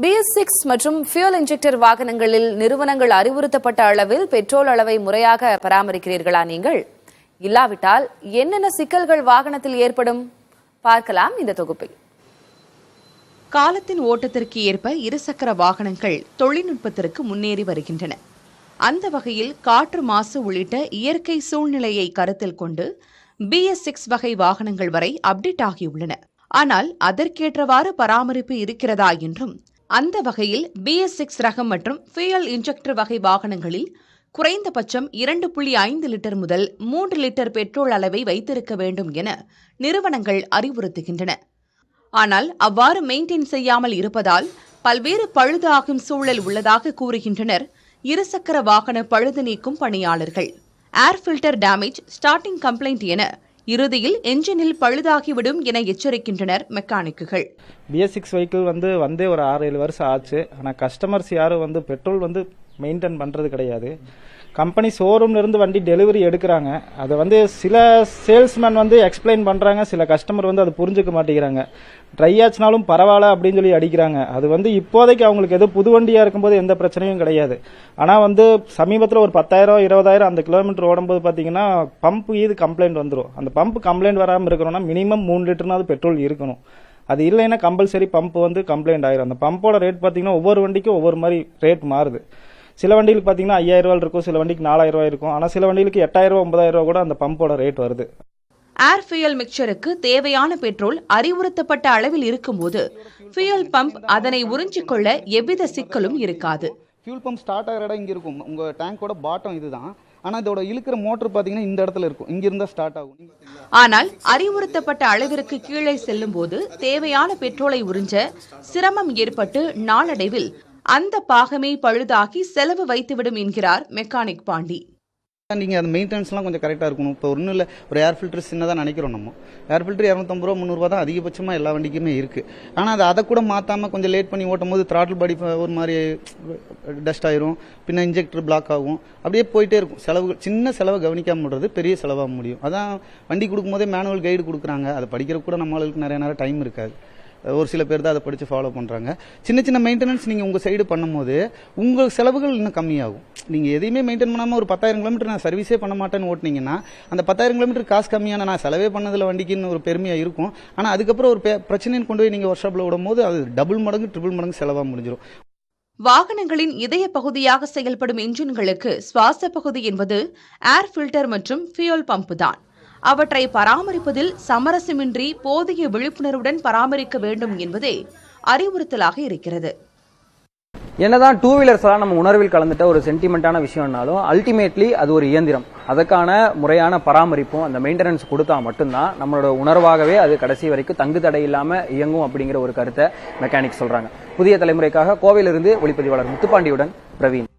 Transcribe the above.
BS6 மற்றும் fuel injector வாகனங்களில் நிறுவனங்கள் அறிவுறுத்தப்பட்ட அளவில் பெட்ரோல் அளவை முறையாக பராமரிக்கிறீர்களா நீங்கள்? இல்லாவிட்டால் என்னென்ன சிக்கல்கள் வாகனத்தில் ஏற்படும்? பார்க்கலாம் இந்த தொகுப்பில். காலத்தின் ஓட்டத்திற்கு ஏற்ப இருசக்கர வாகனங்கள் தொழில்நுட்பத்திற்கு முன்னேறி வருகின்றன. அந்த வகையில் காற்று மாசு உள்ளிட்ட இயற்கை சூழ்நிலையை கருத்தில் கொண்டு BS6 வகை வாகனங்கள் வரை அப்டேட் ஆகியுள்ளன. ஆனால் அதற்கேற்றவாறு பராமரிப்பு இருக்கிறதா என்றும், அந்த வகையில் BS6 ரகம் மற்றும் ஃபியூயல் இன்ஜெக்டர் வகை வாகனங்களில் குறைந்தபட்சம் 2.5 லிட்டர் முதல் 3 லிட்டர் பெட்ரோல் அளவை வைத்திருக்க வேண்டும் என நிறுவனங்கள் அறிவுறுத்துகின்றன. ஆனால் அவ்வாறு மெயின்டைன் செய்யாமல் இருப்பதால் பல்வேறு பழுதாகும் சூழல் உள்ளதாக கூறுகின்றனர் இருசக்கர வாகன பழுது நீக்கும் பணியாளர்கள். Air filter damage, starting complaint என இறுதியில் என்ஜினில் பழுதாகிவிடும் என எச்சரிக்கின்றனர் மெக்கானிக்குகள். BS6 வெஹிக்கிள் வந்தே ஒரு 6-7 வருஷம் ஆச்சு. ஆனால் கஸ்டமர்ஸ் யாரும் பெட்ரோல் மெயின்டைன் பண்ணுறது கிடையாது. கம்பெனி ஷோரூம்ல இருந்து வண்டி டெலிவரி எடுக்கிறாங்க. அதை சில சேல்ஸ்மேன் எக்ஸ்பிளைன் பண்றாங்க, சில கஸ்டமர் அது புரிஞ்சுக்க மாட்டேங்கிறாங்க. ட்ரை ஆச்சுனாலும் பரவாயில்ல அப்படின்னு சொல்லி அடிக்கிறாங்க. அது இப்போதைக்கு அவங்களுக்கு ஏதோ புது வண்டியா இருக்கும்போது எந்த பிரச்சனையும் கிடையாது. ஆனா சமீபத்தில் ஒரு 10,000-20,000 அந்த கிலோமீட்டர் ஓடும்போது பாத்தீங்கன்னா பம்ப் இது கம்ப்ளைண்ட் வந்துடும். அந்த பம்ப் கம்ப்ளைண்ட் வராமல் இருக்கணும்னா மினிமம் 3 லிட்டர்னாவது பெட்ரோல் இருக்கணும். அது இல்லைன்னா கம்பல்சரி பம்ப் கம்ப்ளைண்ட் ஆயிரும். அந்த பம்போட ரேட் பாத்தீங்கன்னா ஒவ்வொரு வண்டிக்கும் ஒவ்வொரு மாதிரி ரேட் மாறுது. சில வண்டிகளுக்கு பாத்தீங்கன்னா 5,000 ரூபாய் இருக்கும், சில வண்டிக்கு 4,000 ரூபாய் இருக்கும். ஆனா சில வண்டிகளுக்கு 8,000 ரூபாய் 9,000 ரூபாய் கூட அந்த பம்போட ரேட் வருது. ஏர் ஃபியூயல் மிக்சருக்கு தேவையான பெட்ரோல் அறிவுறுத்தப்பட்ட அளவில் இருக்கும்போது ஃபியூயல் பம்ப் அதனை உறிஞ்சிக்கொள்ள எவ்வித சிக்கலும் இருக்காது. ஃபியூல் பம்ப் ஸ்டார்ட் ஆகிற இடம் இங்க இருக்கும். உங்க டேங்கோட பாட்டம் இதுதான். ஆனா இதோட இழுக்கிற மோட்டர் பாத்தீங்கன்னா இந்த இடத்துல இருக்கும். இங்க இருந்தா ஸ்டார்ட் ஆகும். ஆனால் அறிவுறுத்தப்பட்ட அளவிற்கு கீழே செல்லும் போது தேவையான பெட்ரோலை உறிஞ்ச சிரமம் ஏற்பட்டு நாளடைவில் அந்த பாகமே பழுதாகி செலவு வைத்துவிடும் என்கிறார் மெக்கானிக் பாண்டி. நீங்க அந்த மெயின்டெனன்ஸ்லாம் கொஞ்சம் கரெக்டா இருக்கணும். இப்போ ஒன்றும் இல்லை, ஒரு ஏர் ஃபில்டர் சின்னதாக நினைக்கிறோம். நம்ம ஏர் ஃபில்டர் 250 ரூபா 300 ரூபா தான் அதிகபட்சமாக எல்லா வண்டிக்குமே இருக்கு. ஆனால் அதை கூட மாற்றாம கொஞ்சம் லேட் பண்ணி ஓட்டும் போது த்ராட்டில் பாடி ஒரு மாதிரி டஸ்ட் ஆயிரும், பின்ன இன்ஜெக்டர் பிளாக் ஆகும், அப்படியே போயிட்டே இருக்கும். செலவுகள் சின்ன செலவை கவனிக்காம விடுறது பெரிய செலவாக முடியும். அதான் வண்டி கொடுக்கும்போதே மேனுவல் கைடு கொடுக்குறாங்க. அதை படிக்கிற கூட நம்மளுக்கு நிறைய நேரம் டைம் இருக்காது. ஒரு சில பேர் தான் அதை படித்து ஃபாலோ பண்ணுறாங்க. சின்ன சின்ன மெயின்டெனன்ஸ் நீங்கள் உங்கள் சைடு பண்ணும்போது உங்கள் செலவுகள் இன்னும் கம்மியாகும். நீங்கள் எதையுமே மெயின்டைன் பண்ணாமல் ஒரு 10,000 கிலோமீட்டர் நான் சர்வீஸே பண்ண மாட்டேன்னு ஓட்டினீங்கன்னா அந்த 10,000 கிலோமீட்டர் காசு கம்மியான நான் செலவே பண்ணதில் வண்டிக்குன்னு ஒரு பெருமையாக இருக்கும். ஆனால் அதுக்கப்புறம் ஒரு பிரச்சனைன்னு கொண்டு போய் நீங்கள் ஒர்க் ஷாப்பில் விடும் போது அது டபுள் மடங்கு ட்ரிபிள் மடங்கு செலவாக முடிஞ்சிடும். வாகனங்களின் இதய பகுதியாக செயல்படும் என்ஜின்களுக்கு சுவாச பகுதி என்பது ஏர் ஃபில்டர் மற்றும் ஃபியூயல் பம்ப் தான். அவற்றை பராமரிப்பதில் சமரசமின்றி போதிய விழிப்புணர்வுடன் பராமரிக்க வேண்டும் என்பதே அறிவுறுத்தலாக இருக்கிறது. என்னதான் டூ வீலர்ஸ் எல்லாம் நம்ம உணர்வில் கலந்துட்ட ஒரு சென்டிமெண்டான விஷயம்னாலும் அல்டிமேட்லி அது ஒரு இயந்திரம். அதுக்கான முறையான பராமரிப்பும் அந்த மெயின்டெனன்ஸ் கொடுத்தா மட்டும்தான் நம்மளோட உணர்வாகவே அது கடைசி வரைக்கும் தங்கு தடை இல்லாம இயங்கும் அப்படிங்கிற ஒரு கருத்தை மெக்கானிக் சொல்றாங்க. புதிய தலைமுறைக்காக கோவையிலிருந்து ஒளிப்பதிவாளர் முத்துப்பாண்டியுடன் பிரவீன்.